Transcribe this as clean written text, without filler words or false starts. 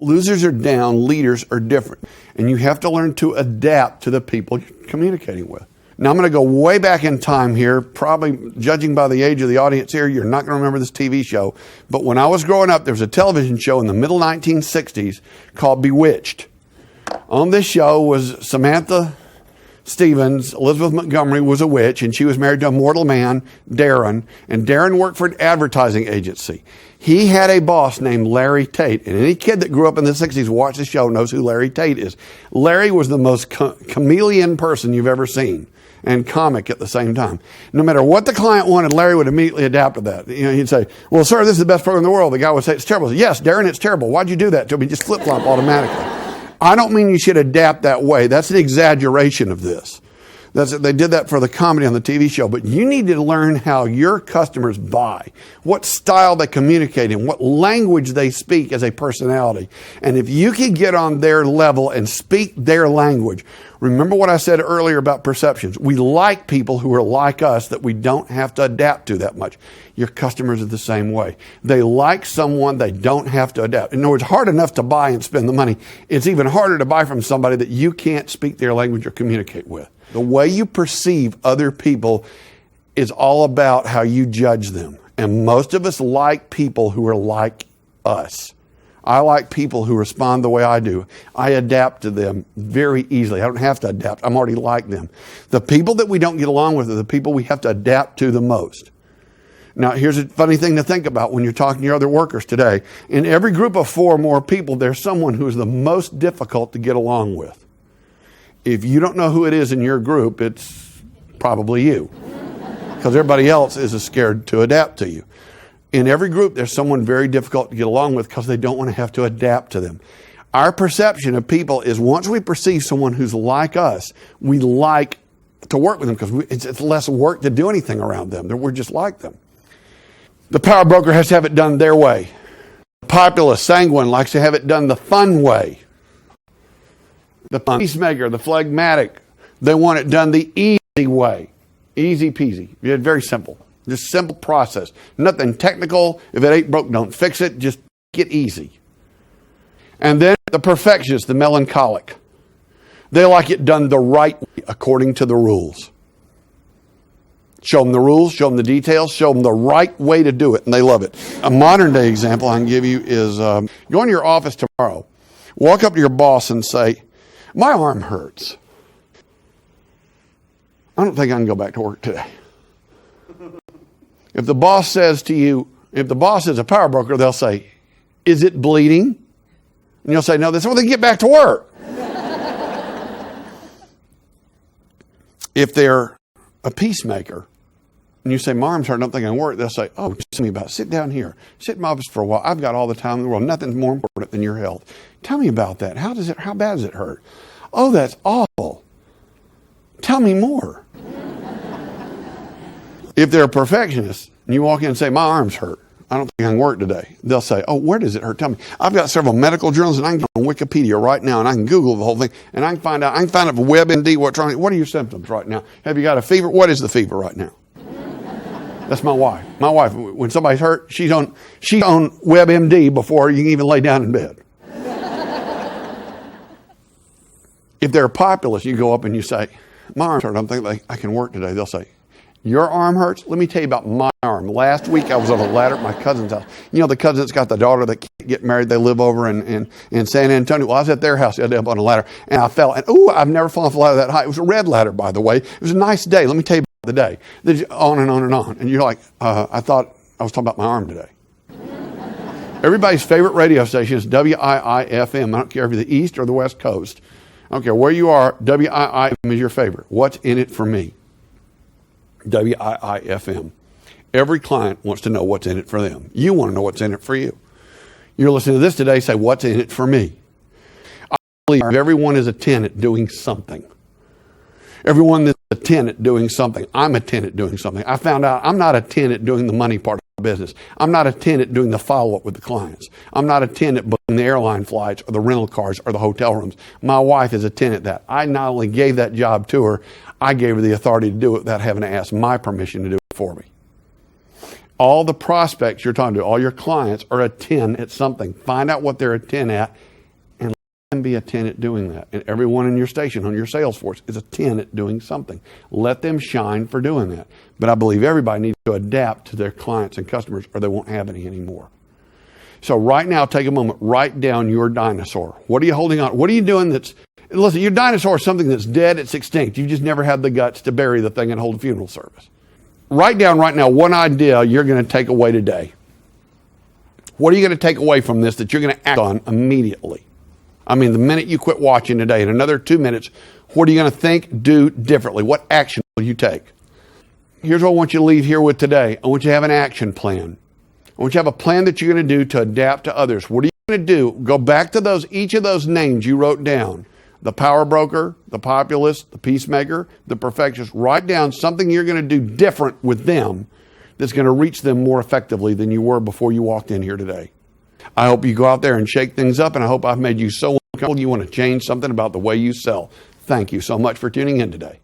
Losers are down, leaders are different. And you have to learn to adapt to the people you're communicating with. Now, I'm going to go way back in time here, probably judging by the age of the audience here, you're not going to remember this TV show. But when I was growing up, there was a television show in the middle 1960s called Bewitched. On this show was Samantha Stevens. Elizabeth Montgomery was a witch, and she was married to a mortal man, Darren. And Darren worked for an advertising agency. He had a boss named Larry Tate. And any kid that grew up in the 60s watched the show knows who Larry Tate is. Larry was the most chameleon person you've ever seen, and comic at the same time. No matter what the client wanted, Larry would immediately adapt to that. You know, he'd say, well, sir, this is the best program in the world. The guy would say, it's terrible. Say, yes, Darren, it's terrible. Why'd you do that to me? Just flip-flop automatically. I don't mean you should adapt that way. That's an exaggeration of this. They did that for the comedy on the TV show. But you need to learn how your customers buy, what style they communicate in, what language they speak as a personality. And if you can get on their level and speak their language, remember what I said earlier about perceptions. We like people who are like us that we don't have to adapt to that much. Your customers are the same way. They like someone they don't have to adapt. In other words, hard enough to buy and spend the money. It's even harder to buy from somebody that you can't speak their language or communicate with. The way you perceive other people is all about how you judge them. And most of us like people who are like us. I like people who respond the way I do. I adapt to them very easily. I don't have to adapt. I'm already like them. The people that we don't get along with are the people we have to adapt to the most. Now, here's a funny thing to think about when you're talking to your other workers today. In every group of 4 or more people, there's someone who is the most difficult to get along with. If you don't know who it is in your group, it's probably you. Because everybody else is scared to adapt to you. In every group, there's someone very difficult to get along with because they don't want to have to adapt to them. Our perception of people is once we perceive someone who's like us, we like to work with them because it's less work to do anything around them. We're just like them. The power broker has to have it done their way. The populist, sanguine, likes to have it done the fun way. The peacemaker, the phlegmatic, they want it done the easy way. Easy peasy. It's very simple. Just simple process. Nothing technical. If it ain't broke, don't fix it. Just get easy. And then the perfectionist, the melancholic. They like it done the right way, according to the rules. Show them the rules, show them the details, show them the right way to do it, and they love it. A modern day example I can give you is go into your office tomorrow, walk up to your boss and say, my arm hurts. I don't think I can go back to work today. If the boss says to you, if the boss is a power broker, they'll say, is it bleeding? And you'll say, no, that's when they get back to work. If they're a peacemaker, and you say, my arm's hurt, I don't think I can work, they'll say, oh, tell me about it. Sit down here. Sit in my office for a while. I've got all the time in the world. Nothing's more important than your health. Tell me about that. How bad does it hurt? Oh, that's awful. Tell me more. If they're a perfectionist, and you walk in and say, my arm's hurt, I don't think I can work today, they'll say, oh, where does it hurt? Tell me. I've got several medical journals, and I can go on Wikipedia right now, and I can Google the whole thing, and I can find out for WebMD what are your symptoms right now? Have you got a fever? What is the fever right now? That's my wife. My wife, when somebody's hurt, she's on WebMD before you can even lay down in bed. If they're a populist, you go up and you say, my arm's hurt, I don't think I can work today. They'll say, your arm hurts? Let me tell you about my arm. Last week I was on a ladder at my cousin's house. You know, the cousin that's got the daughter that can't get married. They live over in San Antonio. Well, I was at their house the other day up on a ladder, and I fell. And I've never fallen off a ladder that high. It was a red ladder, by the way. It was a nice day. Let me tell you about the day. Then on and on and on. And you're like, I thought I was talking about my arm today. Everybody's favorite radio station is WIIFM. I don't care if you're the East or the West Coast. I don't care where you are. WIIFM is your favorite. What's in it for me? WIIFM. Every client wants to know what's in it for them. You want to know what's in it for you. You're listening to this today, say, what's in it for me? I believe everyone is a tenant doing something. Everyone is a tenant doing something. I'm a tenant doing something. I found out I'm not a tenant doing the money part of the business. I'm not a tenant doing the follow-up with the clients. I'm not a tenant booking the airline flights or the rental cars or the hotel rooms. My wife is a tenant that. I not only gave that job to her, I gave her the authority to do it without having to ask my permission to do it for me. All the prospects you're talking to, all your clients are a 10 at something. Find out what they're a 10 at them be a 10 at doing that. And everyone in your station, on your sales force, is a 10 at doing something. Let them shine for doing that. But I believe everybody needs to adapt to their clients and customers, or they won't have any anymore. So right now, take a moment, write down your dinosaur. What are you holding on? What are you doing listen, your dinosaur is something that's dead, it's extinct. You just never had the guts to bury the thing and hold a funeral service. Write down right now one idea you're going to take away today. What are you going to take away from this that you're going to act on immediately? I mean, the minute you quit watching today, in another 2 minutes, what are you going to think, do differently? What action will you take? Here's what I want you to leave here with today. I want you to have an action plan. I want you to have a plan that you're going to do to adapt to others. What are you going to do? Go back to each of those names you wrote down. The power broker, the populist, the peacemaker, the perfectionist. Write down something you're going to do different with them that's going to reach them more effectively than you were before you walked in here today. I hope you go out there and shake things up, and I hope I've made you so uncomfortable you want to change something about the way you sell. Thank you so much for tuning in today.